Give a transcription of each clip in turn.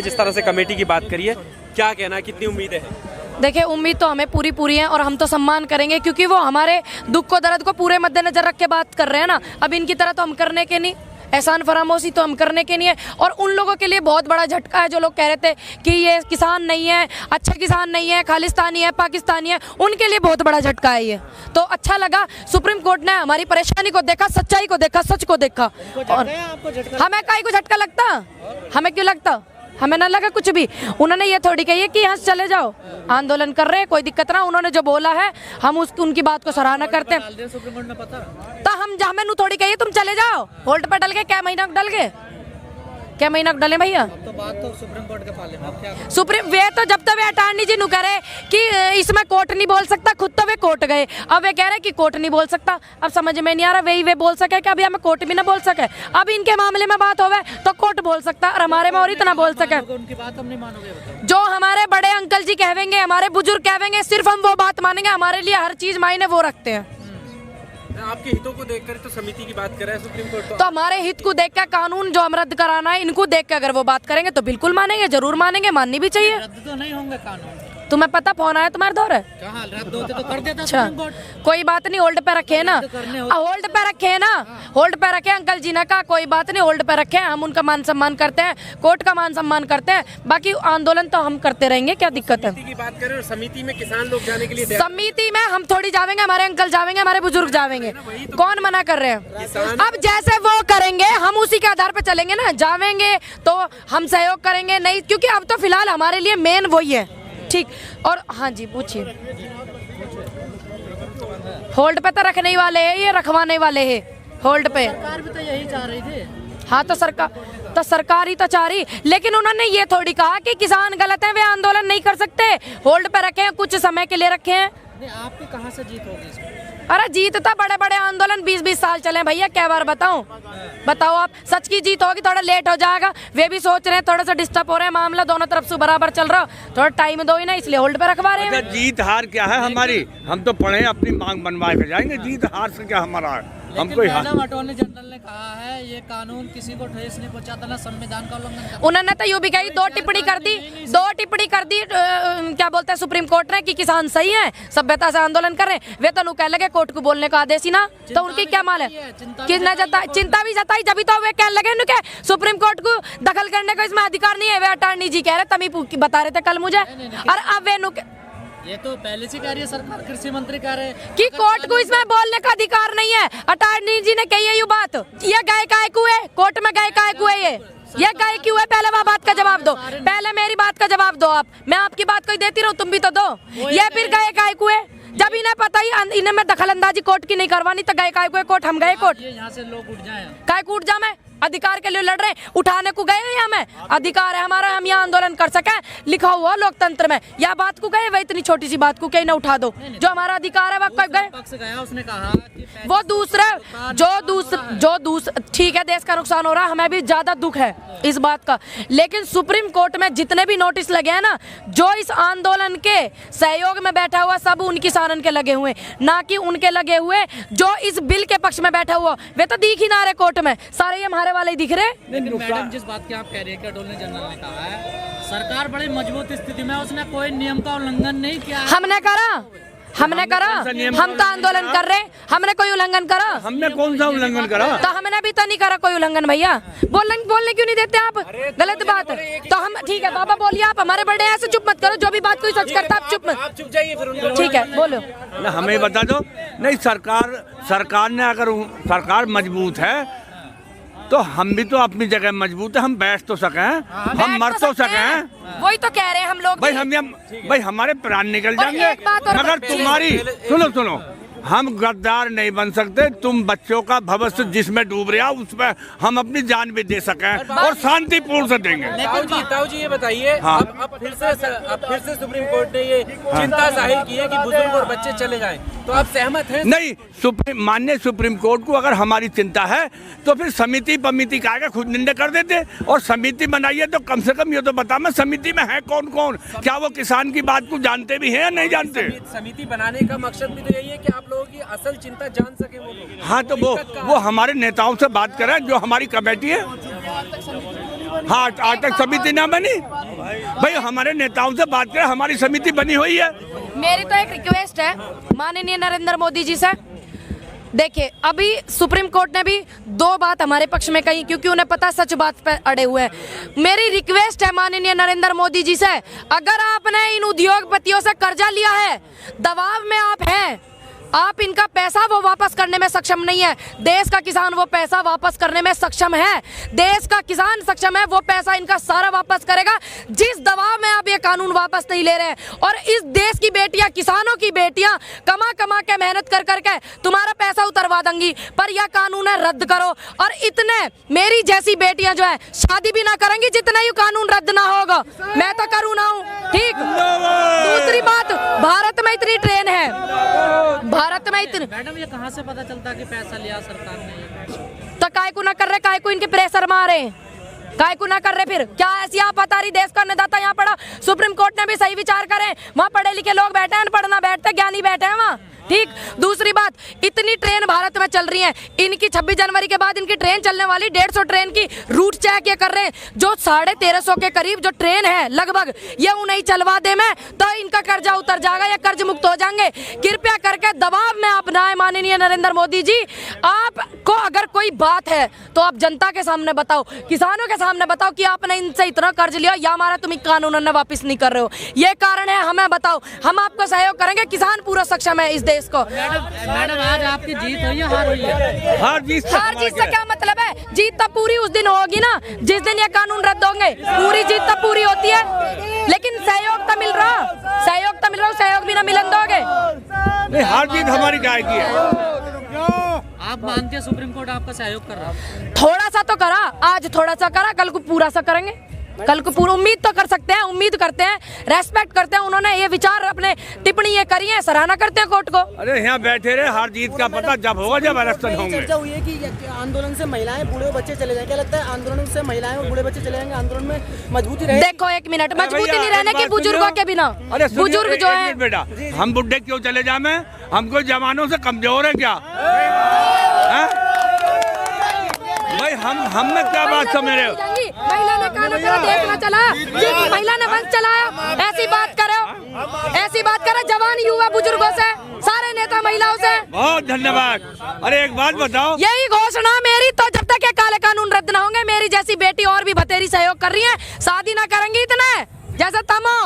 जिस तरह से कमेटी की बात करिए, क्या कहना है, कितनी उम्मीदें हैं? देखिए, उम्मीद तो हमें पूरी है और हम तो सम्मान करेंगे, क्योंकि वो हमारे दुख को दर्द को पूरे मद्देनजर रख के बात कर रहे हैं ना। अब इनकी तरह तो हम करने के नहीं, एहसान फरामोशी तो हम करने के नहीं है। और उन लोगों के लिए बहुत बड़ा झटका है जो लोग कह रहे थे कि ये किसान नहीं है, अच्छे किसान नहीं है, खालिस्तानी है, पाकिस्तानी है, उनके लिए बहुत बड़ा झटका है ये। तो अच्छा लगा, सुप्रीम कोर्ट ने हमारी परेशानी को देखा, सच्चाई को देखा, सच को देखा। और हमें काहे को झटका लगता, हमें क्यों लगता, हमें ना लगा कुछ भी। उन्होंने ये थोड़ी कही है कि यहाँ से चले जाओ, आंदोलन कर रहे हैं, कोई दिक्कत ना। उन्होंने जो बोला है हम उनकी बात को सराहना करते हैं। तो हम हमें नू थोड़ी कहिए तुम चले जाओ, होल्ड पे डल गए, क्या महीना डल गए, क्या महीना डले भैया। तो बात तो सुप्रीम कोर्ट के पाले में, क्या सुप्रीम वे तो जब तक वे अटॉर्नी जी नु करे कि इसमें कोर्ट नहीं बोल सकता, खुद तो वे कोर्ट गए, अब वे कह रहे कि कोर्ट नहीं बोल सकता। अब समझ में नहीं आ रहा, वे बोल सके कि अभी हमें कोर्ट भी ना बोल सके। अब इनके मामले में बात होवे तो कोर्ट बोल सकता, और हमारे में और इतना बोल सके। उनकी बात हम नहीं मानोगे? जो हमारे बड़े अंकल जी कहेंगे, हमारे बुजुर्ग कहेंगे, सिर्फ हम वो बात मानेंगे। हमारे लिए हर चीज मायने वो रखते हैं। आपके हितों को देखकर तो समिति की बात कर रहा है सुप्रीम कोर्ट, तो हमारे हित को देख कर कानून जो हम रद्द कराना है, इनको देख के अगर वो बात करेंगे तो बिल्कुल मानेंगे, जरूर मानेंगे, माननी भी चाहिए। रद्द तो नहीं होंगे कानून। तुम्हें पता फोन आया तुम्हारे दौर है? कहाँ रद्द होते तो कर देता अच्छा, सुप्रीम कोर्ट। कोई बात नहीं, होल्ड पे रखे ना, होल्ड पे रखे ना, होल्ड पे रखे। अंकल जी ने कहा कोई बात नहीं, होल्ड पे रखे, हम उनका मान सम्मान करते हैं, कोर्ट का मान सम्मान करते हैं, बाकी आंदोलन तो हम करते रहेंगे, क्या दिक्कत है। की बात करें, समिति में किसान लोग जाने के लिए समिति में हम थोड़ी जाएंगे, हमारे अंकल जाएंगे, हमारे बुजुर्ग जाएंगे, कौन मना कर रहे हैं। अब जैसे वो करेंगे हम उसी के आधार पर चलेंगे ना, जाएंगे तो हम सहयोग करेंगे, नहीं क्योंकि अब तो फिलहाल हमारे लिए मेन वही है। ठीक, और हाँ जी पूछिए। होल्ड पे तो रखने वाले हैं, ये रखवाने वाले हैं होल्ड पे। सरकार भी तो यही चाह रही थी। हाँ, तो सरकार ही तो चाह रही, लेकिन उन्होंने ये थोड़ी कहा कि किसान गलत है, वे आंदोलन नहीं कर सकते, होल्ड पे रखे हैं, कुछ समय के लिए रखे हैं। नहीं, आपकी कहाँ से जीत होगी इसमें? अरे जीत तो बड़े बड़े आंदोलन 20-20 साल चले भैया, क्या बार बताऊं। बताओ आप, सच की जीत होगी, थोड़ा लेट हो जाएगा, वे भी सोच रहे हैं, थोड़ा सा डिस्टर्ब हो रहे हैं, मामला दोनों तरफ से बराबर चल रहा, थोड़ा टाइम दो ही ना, इसलिए होल्ड पे रखवा रहे हैं। जीत हार क्या है हमारी, हम तो पढ़े अपनी मांग बनवा के जाएंगे, जीत हार से क्या हमारा है। हमको मैडम अटॉर्नी जनरल ने कहा है ये कानून किसी को ठेस नहीं पहुंचाता, ना संविधान का उल्लंघन करता। उन्होंने तो यूं भी कही, दो टिप्पणी कर दी क्या बोलते हैं सुप्रीम कोर्ट ने कि किसान सही है, सभ्यता से आंदोलन कर रहे हैं, वे तो कह लगे कोर्ट को बोलने का आदेश ही ना, तो उनकी क्या माल है, कितना चिंता भी जताई, जब तो वे कह लगे उनके सुप्रीम कोर्ट को दखल करने का इसमें अधिकार नहीं है। वे अटॉर्नी जी कह रहे, तमी बता रहे थे कल मुझे, और अब वे ये तो पहले से कह रही है सरकार, कृषि मंत्री कह रहे हैं कि कोर्ट को इसमें बोलने का अधिकार नहीं है। अटॉर्नी जी ने कही है ये बात, ये गए काय को है, कोर्ट में गए काय को है, ये गए क्यों है, पहले वह बात का जवाब दो, पहले मेरी बात का जवाब दो आप, मैं आपकी बात को ही देती रहूं, तुम भी तो दो। ये फिर गए काय को है, जब इन्हें पता ही इन्हें मैं दखल अंदाजी कोर्ट की नहीं करवानी, तो गए काय को है कोर्ट, हम गए कोर्ट, यहाँ से लोग उठ जाए, काय को उठ जा, मैं अधिकार के लिए लड़ रहे, उठाने को गए हैं, हमें अधिकार है हमारा, हम यहाँ आंदोलन कर सके, लिखा हुआ लोकतंत्र में। या बात को गए, वह इतनी छोटी सी बात को कहीं ना उठा दो, जो हमारा अधिकार है वह कब गए। पक्ष गया, उसने कहा कि वो दूसरा ठीक है, देश का नुकसान हो रहा है, हमें भी ज्यादा दुख है इस बात का, लेकिन सुप्रीम कोर्ट में जितने भी नोटिस लगे हैं ना, जो इस आंदोलन के सहयोग में बैठा हुआ सब उन किसानन के लगे हुए, ना कि उनके लगे हुए जो इस बिल के पक्ष में बैठा हुआ, वे तो दिख ही ना रहे कोर्ट में, सारे हमारे वाले ही दिख रहे। लेकिन मैडम जिस बात की आप कह रहे हैं कि अटॉर्नी जनरल ने कहा है सरकार बड़ी मजबूत स्थिति में, उसने कोई नियम का उल्लंघन नहीं किया। हमने करा, हम तो आंदोलन कर रहे, हमने कोई उल्लंघन करा? हमने कौन सा उल्लंघन करा? तो हमने भी तो नहीं करा कोई उल्लंघन भैया, बोलने क्यों नहीं देते आप, गलत बात है। तो हम ठीक है बाबा बोलिए, आप हमारे बड़े ऐसे चुप मत करो, जो भी बात कोई सच करता आप चुप जाइए फिर, ठीक है बोलो ना, हमें बता दो। नहीं, सरकार ने, अगर सरकार मजबूत है तो हम भी तो अपनी जगह मजबूत है, हम बैठ तो सके, हम मर तो सके, वही तो कह रहे हैं हम लोग। भाई हमारे प्राण निकल जाएंगे, मगर तुम्हारी सुनो, हम गद्दार नहीं बन सकते, तुम बच्चों का भविष्य जिसमें डूब रहा उसमें हम अपनी जान भी दे सकें और शांतिपूर्ण से देंगे। ताऊ जी ये बताइए, हाँ। अब फिर से सुप्रीम कोर्ट ने ये चिंता जाहिर की है कि बुजुर्ग और बच्चे चले जाएं, तो आप सहमत हैं? नहीं, माननीय सुप्रीम कोर्ट को अगर हमारी चिंता है तो फिर समिति का आगे खुद निर्णय कर देते, और समिति बनाइए तो कम से कम ये तो बता मैं समिति में है कौन कौन, क्या वो किसान की बात को जानते भी हैं या नहीं जानते। समिति बनाने का मकसद भी तो यही है कि आप लोगों की असल चिंता जान सके वो लोग। हाँ, तो वो हमारे नेताओं से बात करें, जो हमारी कमेटी है। हाँ आज तक समिति ना बनी। भाई हमारे नेताओं से बात करें, हमारी समिति बनी हुई है। मेरी तो एक रिक्वेस्ट है माननीय नरेंद्र मोदी जी से। देखिए अभी सुप्रीम कोर्ट ने भी 2 बात हमारे पक्ष में कही, क्योंकि उन्हें पता सच बात पे अड़े हुए हैं। मेरी रिक्वेस्ट है माननीय नरेंद्र मोदी जी से, अगर आपने इन उद्योगपतियों से कर्जा लिया है, दबाव में आप हैं, आप इनका पैसा वो वापस करने में सक्षम नहीं है। देश का किसान वो पैसा वापस करने में सक्षम है। देश का किसान सक्षम है, वो पैसा इनका सारा वापस करेगा जिस दबाव में आप ये कानून वापस नहीं ले रहे हैं। और इस देश की बेटियां, किसानों की बेटियां कमा कमा के मेहनत कर करके तुम्हारा पैसा उतरवा देंगी, पर यह कानून है रद्द करो। और इतने मेरी जैसी बेटियां जो है शादी भी ना करेंगी जितना ये कानून रद्द ना होगा। मैं तो करूँ ना हूँ, ठीक। दूसरी बात, भारत में इतनी ट्रेन है, भारत में इतने, मैडम ये कहाँ से पता चलता कि पैसा लिया सरकार ने? तो काय को ना कर रहे, काय को इनके प्रेशर मारे, काय को ना कर रहे। फिर क्या ऐसी आप बता रही देश का अन्नदाता यहाँ पड़ा। सुप्रीम कोर्ट ने भी सही विचार करे, वहाँ पढ़े लिखे लोग बैठे हैं, पढ़ना बैठते ज्ञानी बैठे हैं वहाँ, ठीक। दूसरी बात, इतनी ट्रेन भारत में चल रही है, इनकी 26 जनवरी के बाद इनकी ट्रेन चलने वाली 150 ट्रेन की रूट चेक ये कर रहे हैं। जो 1350 के करीब जो ट्रेन है लगभग, ये उन्हें चलवा दे में तो इनका कर्जा उतर जाएगा, ये कर्ज मुक्त हो जाएंगे। कृपया करके दबाव में आप ना आए माननीय नरेंद्र मोदी जी। आपको अगर कोई बात है तो आप जनता के सामने बताओ, किसानों के सामने बताओ कि आपने इनसे इतना कर्ज लिया या हमारा तुम कानून ने वापिस नहीं कर रहे हो, ये कारण है, हमें बताओ, हम आपको सहयोग करेंगे। किसान पूरा सक्षम है इस देश को। मैडम आज आपकी जीत हुई है, हार हुई है? हार जीत से क्या मतलब है? जीत तो पूरी उस दिन होगी ना जिस दिन ये कानून रद्द होंगे, पूरी जीत तो पूरी होती है। लेकिन सहयोग तो मिल रहा, सहयोग भी ना मिलन दोगे। नहीं, हार जीत हमारी जाएगी। आप मानते हैं सुप्रीम कोर्ट आपका सहयोग कर रहा है? थोड़ा सा तो करा, आज थोड़ा सा करा, कल को पूरा सा करेंगे। कल को पूरा उम्मीद तो कर सकते हैं, उम्मीद करते हैं, रेस्पेक्ट करते हैं। उन्होंने ये विचार अपने टिप्पणी ये करी है, सराहना करते हैं कोर्ट को। अरे यहाँ बैठे रहे, हार जीत का पता जब होगा जब इलेक्शन होंगे। चर्चा हुई है कि आंदोलन से महिलाएं बूढ़े बच्चे चले जाएंगे, क्या लगता है आंदोलन से महिलाएं और बूढ़े बच्चे चले जाएंगे, आंदोलन में मजबूती रहेगी? देखो एक मिनट, मजबूती नहीं रहने की बुजुर्गों के बिना। अरे बुजुर्ग जो है, बेटा हम बुढ़े क्यों चले जाए, हमको जवानों से कमजोर है क्या? भाई हम में क्या बात समझ रहे हो? महिला ने कहा देश में चला, महिला ने वंश चलाया, ऐसी बात करो जवान युवा बुजुर्गों से, सारे नेता महिलाओं से। बहुत धन्यवाद। अरे एक बात बताओ, यही घोषणा मेरी, तो जब तक ये काले कानून रद्द ना होंगे, मेरी जैसी बेटी और भी बतेरी सहयोग कर रही है, शादी ना करेंगी इतने जैसे तमो,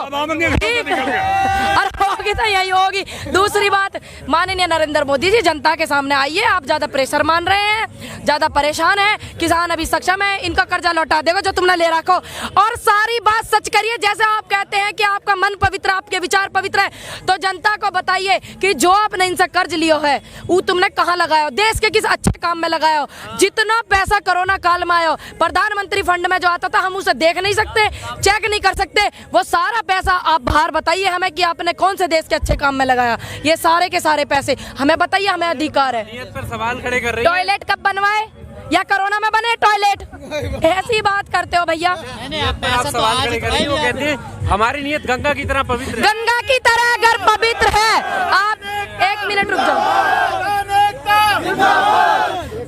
और होगी तो यही होगी। दूसरी बात, माननीय नरेंद्र मोदी जी जनता के सामने आइए, आप ज्यादा प्रेशर मान रहे हैं, ज्यादा परेशान है, किसान अभी सक्षम है, इनका कर्जा लौटा देगा जो तुमने ले रखो, और सारी बात सच करिए। जैसे आप कहते हैं कि आपका मन पवित्र, आपके विचार पवित्र है, तो जनता को बताइए कि जो आपने इनसे कर्ज लिया है वो तुमने कहाँ लगाया हो, देश के किस अच्छे काम में लगाया हो। जितना पैसा कोरोना काल में आया हो, प्रधानमंत्री फंड में जो आता था हम उसे देख नहीं सकते, चेक नहीं कर सकते, वो सारा पैसा आप बाहर बताइए हमें कि आपने कौन से देश के अच्छे काम में लगाया। ये सारे के सारे पैसे हमें बताइए, हमें अधिकार है। नियत पर सवाल खड़े कर रही है। टॉयलेट कब बनवाए या कोरोना में बने टॉयलेट? ऐसी बात करते हो भैया। आप सवाल खड़े कर रही है, वो कहते हैं हमारी नियत गंगा की तरह पवित्र है। गंगा की तरह अगर पवित्र है, आप एक मिनट रुक जाओ,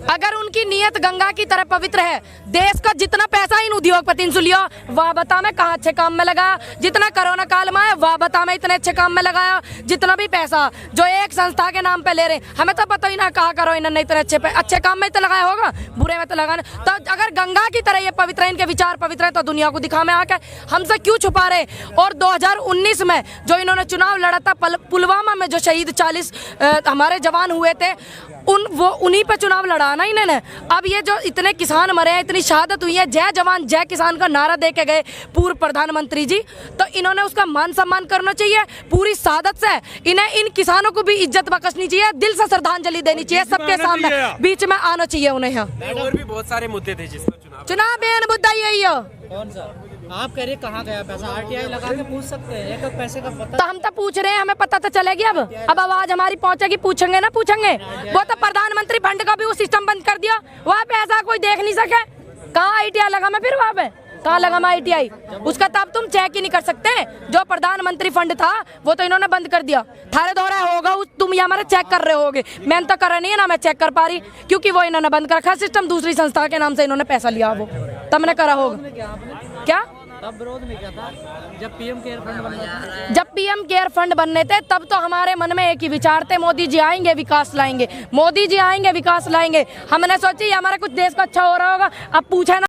अगर उनकी नियत गंगा की तरह पवित्र है, देश का जितना पैसा इन उद्योगपति से लिया वह बता मैं कहाँ अच्छे काम में लगाया, जितना कोरोना काल में आया वह बता मैं इतने अच्छे काम में लगाया, जितना भी पैसा जो एक संस्था के नाम पे ले रहे, हमें तो पता ही ना कहा करो इन्होंने इतने अच्छे काम में तो लगाया होगा, बुरे में तो लगाना। तो अगर गंगा की तरह ये पवित्र है, इनके विचार पवित्र है, तो दुनिया को दिखा में आकर हमसे क्यों छुपा रहे? और 2019 में जो इन्होंने चुनाव लड़ा था, पुलवामा में जो शहीद 40 हमारे जवान हुए थे, उन्हीं पे चुनाव लड़ा ना इन्होंने। अब ये जो इतने किसान मरे हैं, इतनी शहादत हुई है, जय जवान जय किसान का नारा दे के गए पूर्व प्रधानमंत्री जी, तो इन्होंने उसका मान सम्मान करना चाहिए पूरी शहादत से। इन्हें इन किसानों को भी इज्जत बख्शनी चाहिए, दिल से श्रद्धांजलि देनी चाहिए, सबके सामने बीच में आना चाहिए उन्हें। और भी बहुत सारे मुद्दे थे जिसमें चुनाव बेन मुद्दा यही हो। कौन सा? आप कह रहे कहाँ गया पैसा? आरटीआई लगा के पूछ सकते हैं, एक पैसे का पता। तो हम तो पूछ रहे हैं, हमें पता तो चलेगी। अब आवाज हमारी पहुंचेगी, पूछेंगे ना पूछेंगे। वो तो प्रधानमंत्री फंड का भी वो सिस्टम बंद कर दिया, वहाँ पे ऐसा कोई देख नहीं सके, कहाँ आईटीआई लगा मैं फिर वहाँ पे कहाँ लगा ITI? उसका तो अब तुम चेक ही नहीं कर सकते। जो प्रधानमंत्री फंड था वो तो इन्होंने बंद कर दिया। थारे दौरा होगा तुम ये हमारे चेक कर रहे होगे, मैंने तो करा नहीं है ना, मैं चेक कर पा रही, क्योंकि वो इन्होंने बंद कर रखा सिस्टम, दूसरी संस्था के नाम से इन्होंने पैसा लिया, वो तब ने करा होगा क्या? तब विरोध में क्या था जब पीएम केयर फंड बनना था? जब पीएम केयर फंड बनने थे तब तो हमारे मन में एक ही विचार थे, मोदी जी आएंगे विकास लाएंगे, मोदी जी आएंगे विकास लाएंगे। हमने सोची हमारा कुछ देश को अच्छा हो रहा होगा। अब पूछे ना